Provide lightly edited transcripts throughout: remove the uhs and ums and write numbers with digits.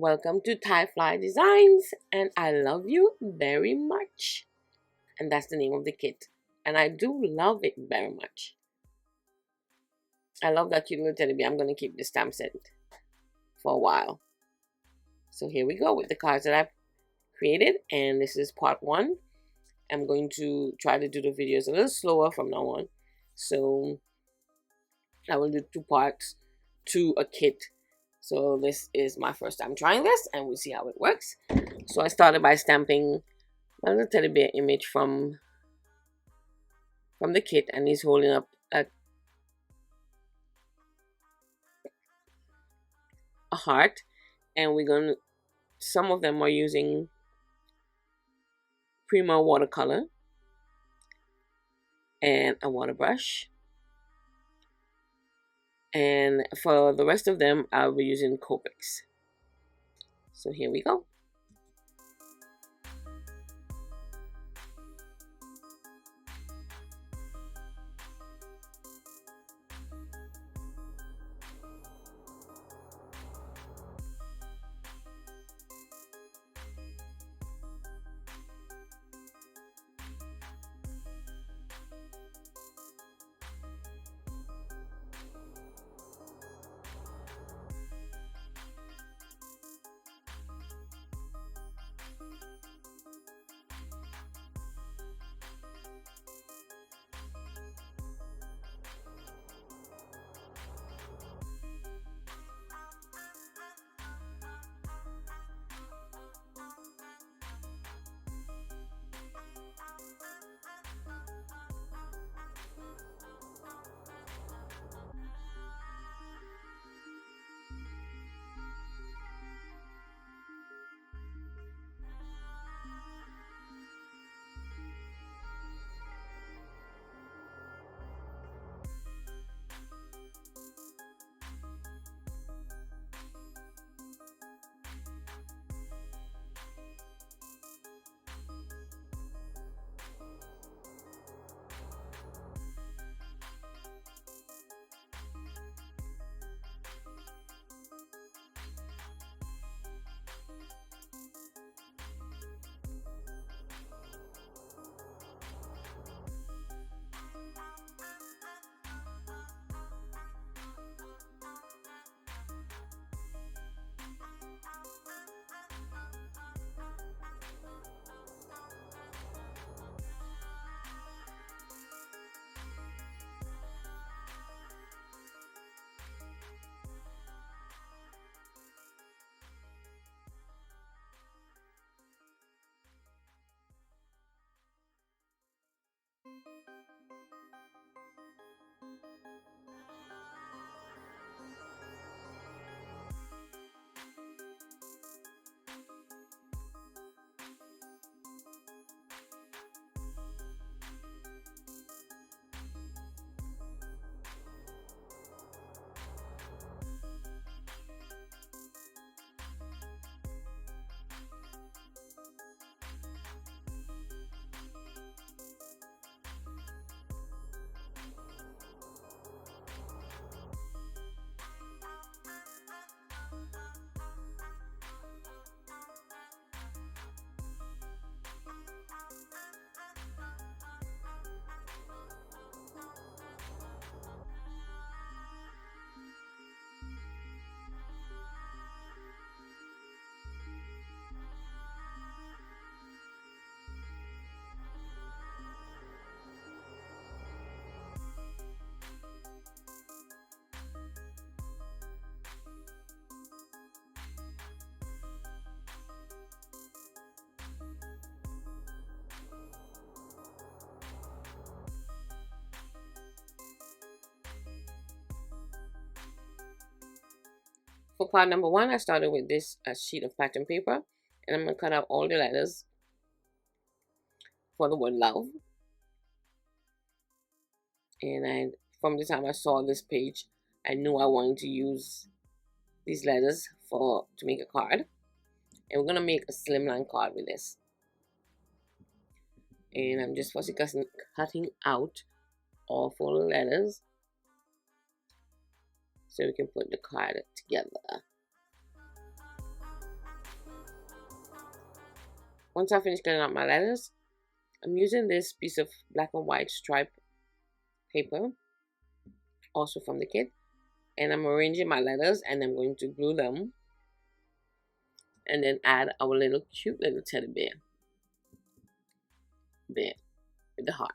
Welcome to Tiflydesigns, and I love you very much. And that's the name of the kit. And I do love it very much. I love that cute little teddy bear. I'm going to keep this stamp set for a while. So here we go with the cards that I've created. And this is part 1. I'm going to try to do the videos a little slower from now on. So I will do 2 parts to a kit. So this is my first time trying this, and we'll see how it works. So I started by stamping my little teddy bear image from the kit, and he's holding up a heart. And we're gonna, some of them are using Prima watercolor and a water brush. And for the rest of them, I'll be using Copics. So here we go. For part number 1, I started with this sheet of pattern paper, and I'm going to cut out all the letters for the word love. And from the time I saw this page, I knew I wanted to use these letters to make a card. And we're going to make a slimline card with this. And I'm just first cutting out all 4 letters so we can put the card together. once I finish cutting out my letters, I'm using this piece of black and white stripe paper, also from the kit, and I'm arranging my letters, and I'm going to glue them and then add our little cute little teddy bear there with the heart.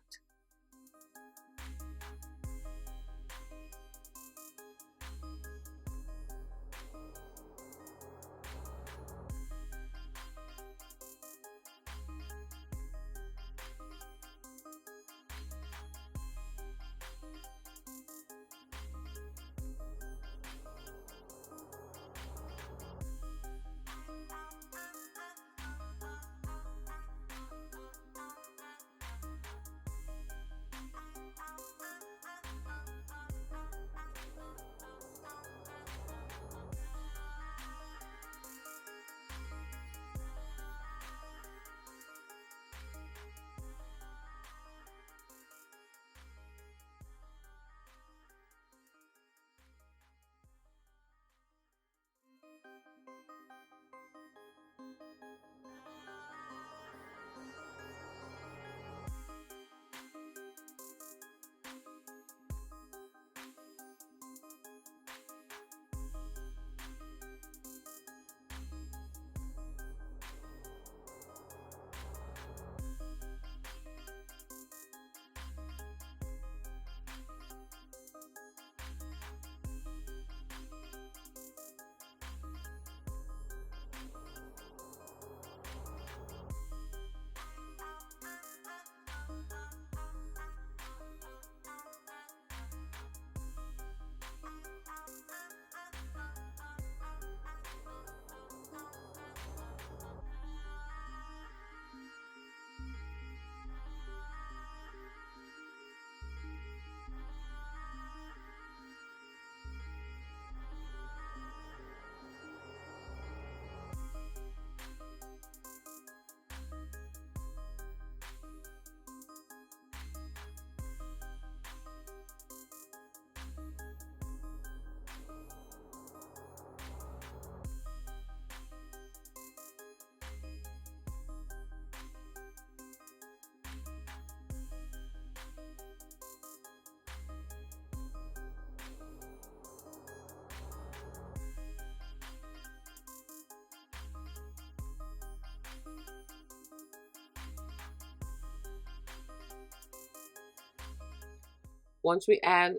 Once we add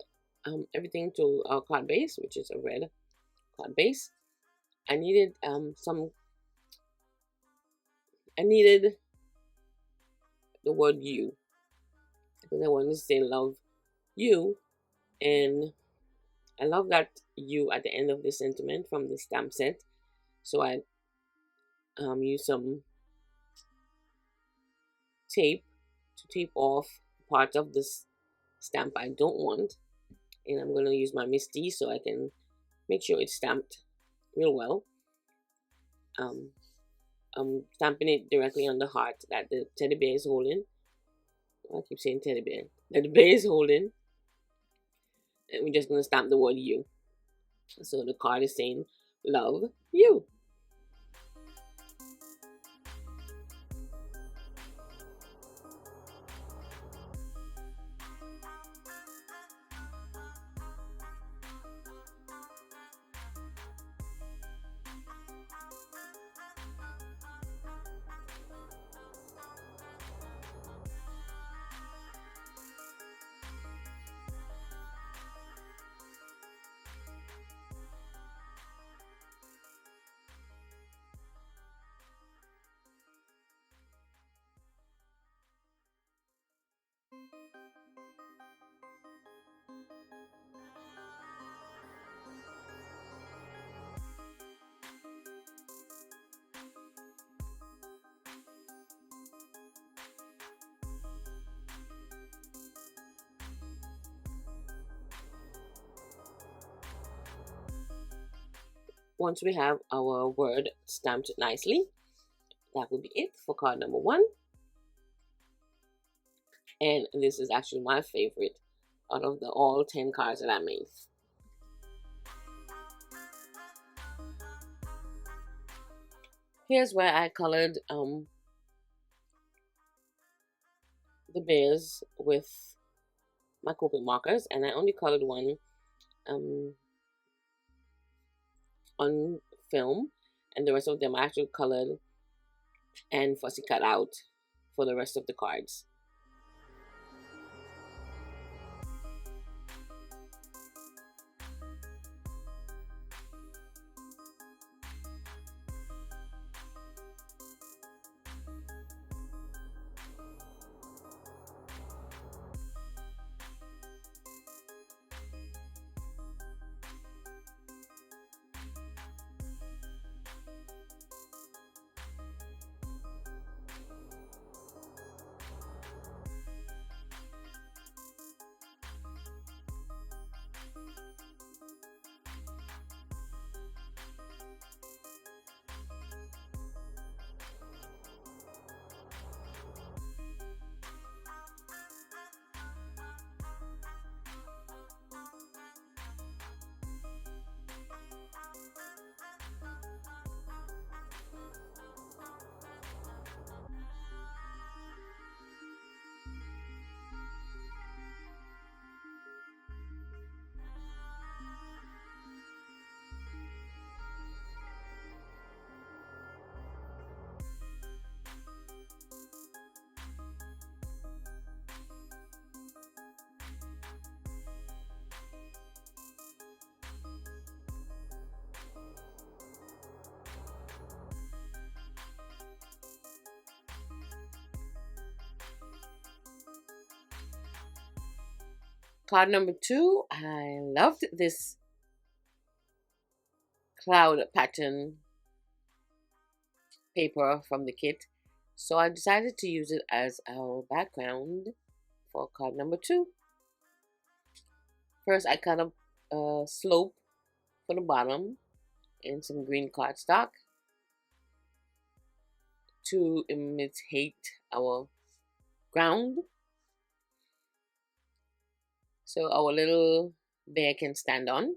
everything to our card base, which is a red card base, I needed the word you, because I wanted to say love you, and I love that you at the end of the sentiment from the stamp set. So I use some tape to tape off part of this stamp I don't want, and I'm going to use my Misty so I can make sure it's stamped real well. I'm stamping it directly on the heart that the teddy bear is holding. I keep saying teddy bear. That the bear is holding. And we're just going to stamp the word you. So the card is saying, love you. Once we have our word stamped nicely, that will be it for card number 1. And this is actually my favorite out of the all 10 cards that I made. Here's where I colored the bears with my Copic markers, and I only colored one on film, and the rest of them I actually colored and fussy cut out for the rest of the cards. Card number 2, I loved this cloud pattern paper from the kit, so I decided to use it as our background for card number 2. First, I cut a slope for the bottom in some green cardstock to imitate our ground, so our little bear can stand on.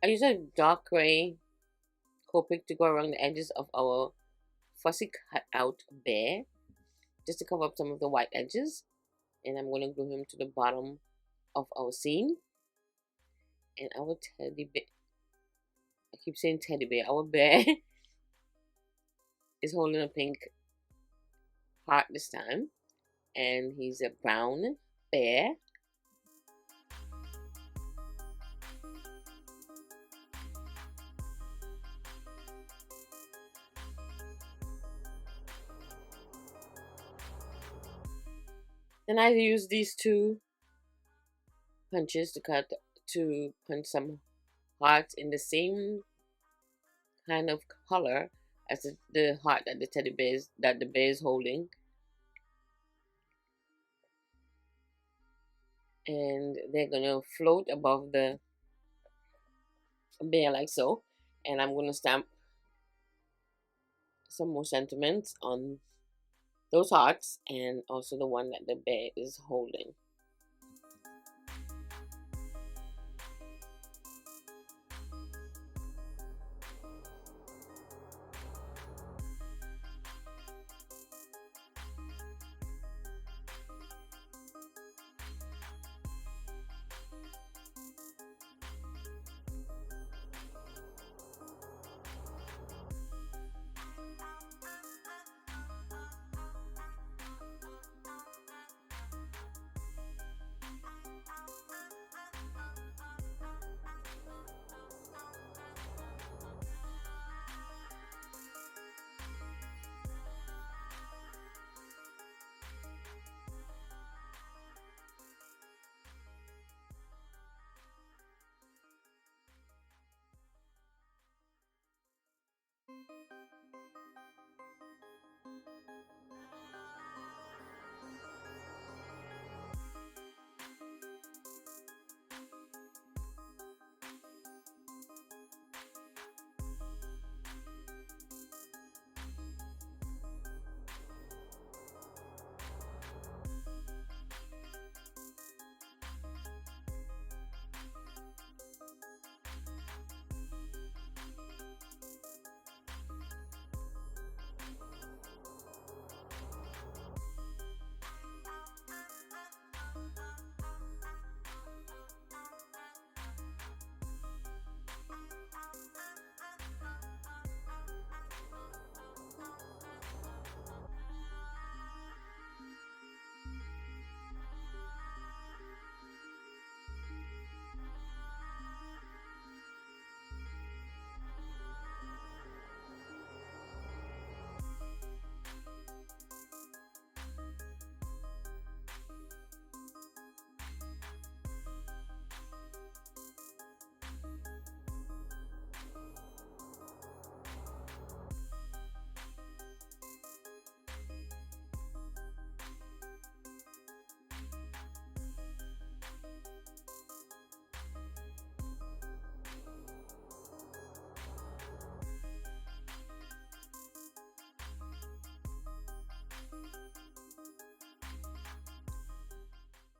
I used a dark gray Copic to go around the edges of our fussy cut out bear, just to cover up some of the white edges. And I'm going to glue him to the bottom of our scene. And our teddy bear, I keep saying teddy bear, our bear is holding a pink heart this time. And he's a brown bear. Then I use these 2 punches to punch some hearts in the same kind of color as the heart that the bear is holding. And they're gonna float above the bear like so. And I'm gonna stamp some more sentiments on those hearts and also the one that the bear is holding.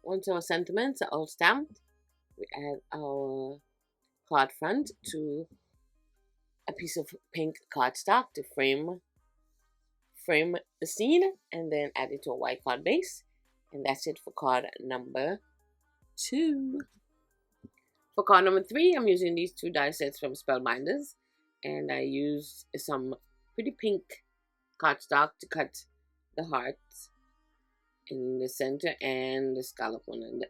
Once our sentiments are all stamped, we add our card front to a piece of pink cardstock to frame the scene, and then add it to a white card base. And that's it for card number 2. For card number 3, I'm using these 2 die sets from Spellbinders, and I use some pretty pink cardstock to cut the hearts in the center and the scallop one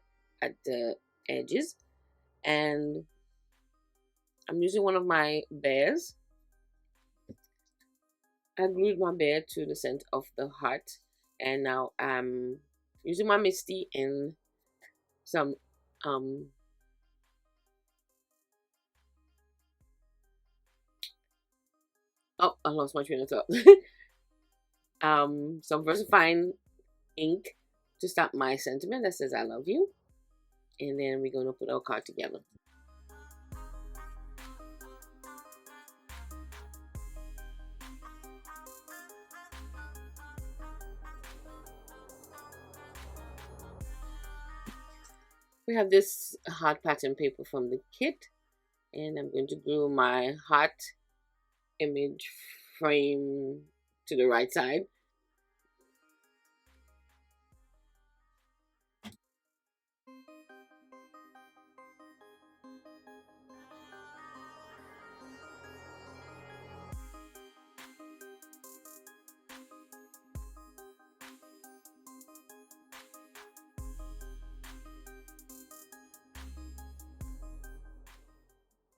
at the edges. And I'm using one of my bears. I glued my bear to the center of the heart, and now I'm using my Misty and some oh, I lost my train of thought. Some VersaFine ink to stamp my sentiment that says I love you, and then we're gonna put our card together. We have this heart pattern paper from the kit, and I'm going to glue my heart image frame to the right side.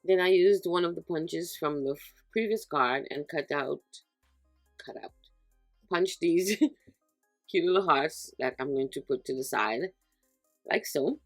Then I used one of the punches from the previous card and punch these cute little hearts that I'm going to put to the side, like so.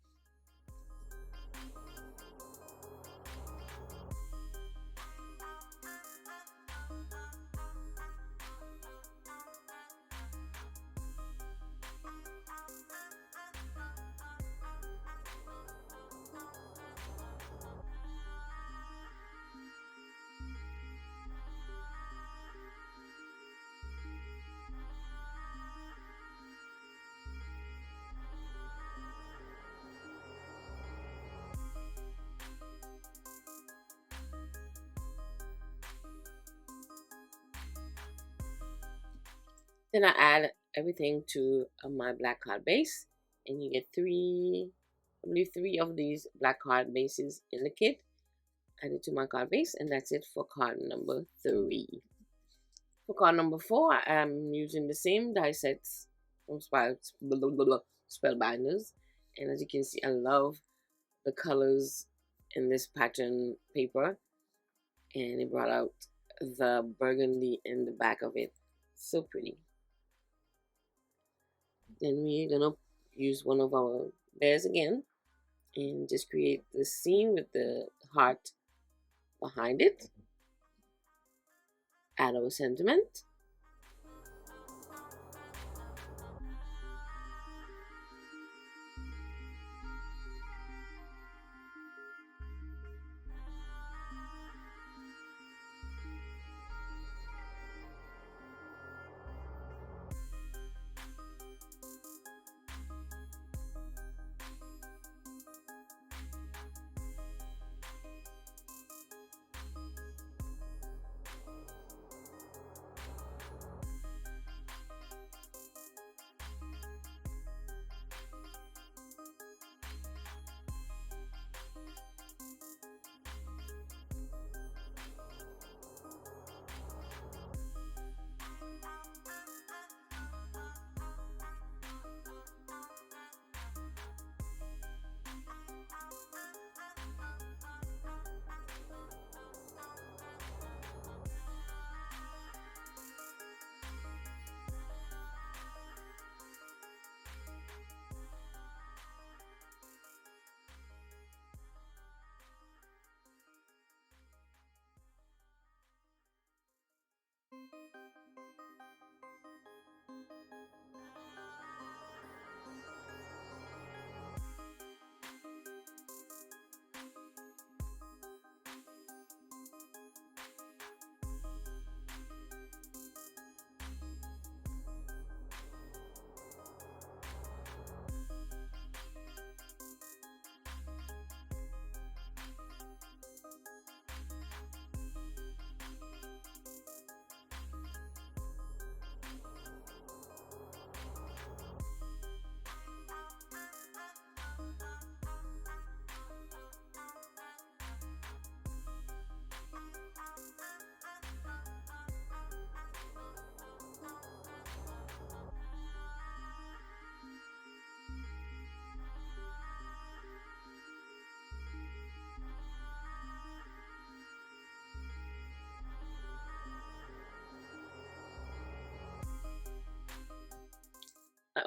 Then I add everything to my black card base, and you get I believe 3 of these black card bases in the kit. Add it to my card base, and that's it for card number 3. For card number 4, I'm using the same die sets from Spellbinders, and as you can see, I love the colors in this pattern paper, and it brought out the burgundy in the back of it. So pretty. Then we're gonna use one of our bears again and just create the scene with the heart behind it. Add our sentiment.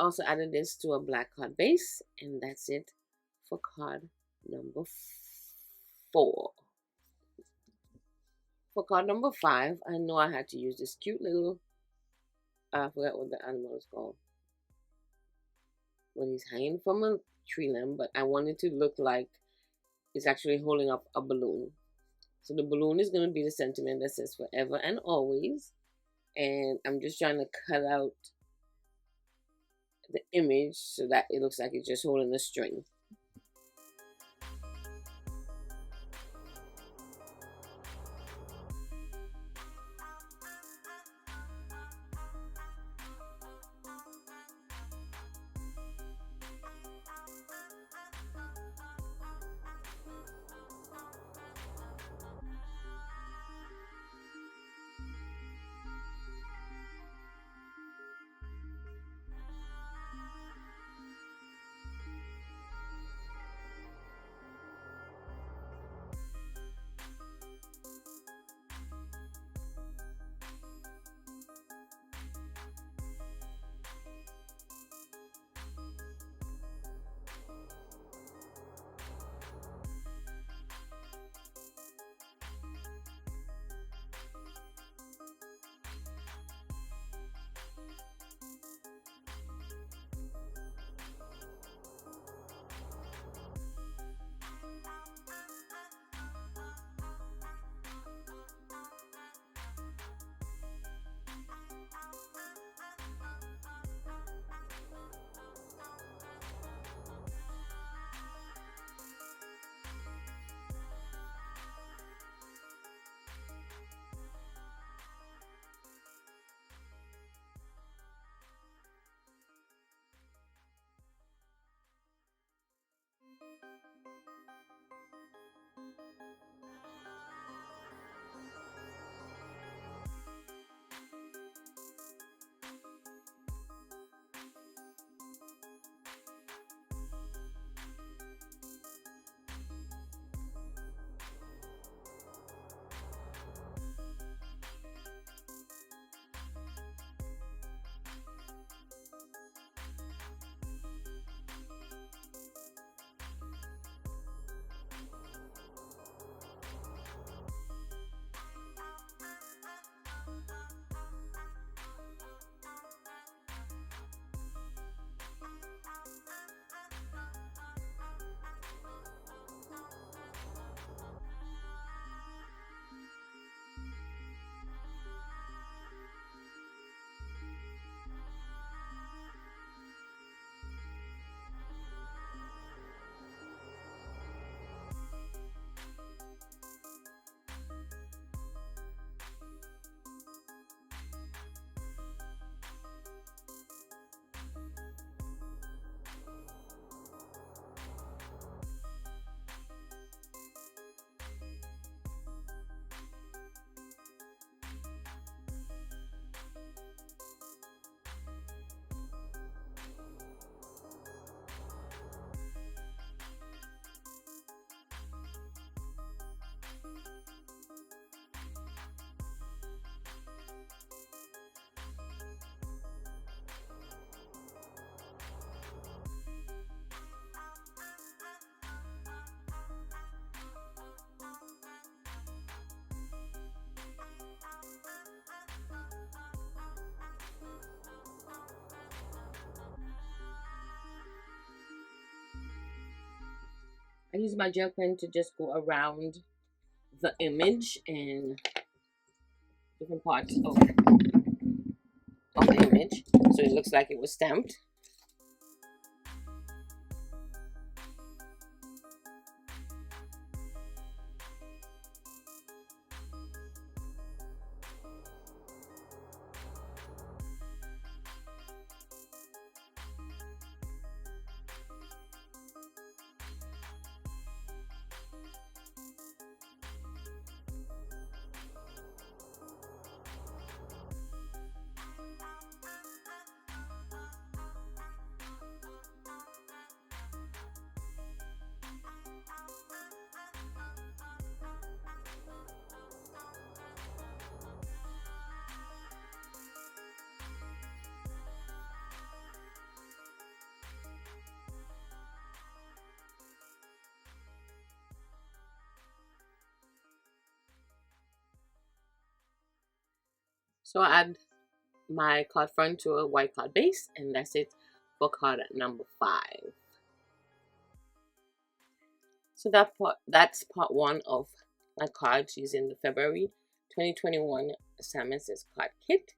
also added this to a black card base, and that's it for card number 4. For card number 5, I know I had to use this cute little, I forgot what the animal is called, when he's hanging from a tree limb, but I wanted to look like it's actually holding up a balloon. So the balloon is going to be the sentiment that says forever and always, and I'm just trying to cut out the image so that it looks like it's just holding a string. I use my gel pen to just go around the image and different parts of the image so it looks like it was stamped. So I add my card front to a white card base, and that's it for card number 5. So that's part 1 of my cards using the February 2021 SaysStamp card kit.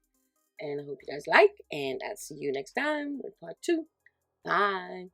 And I hope you guys like, and I'll see you next time with part 2. Bye.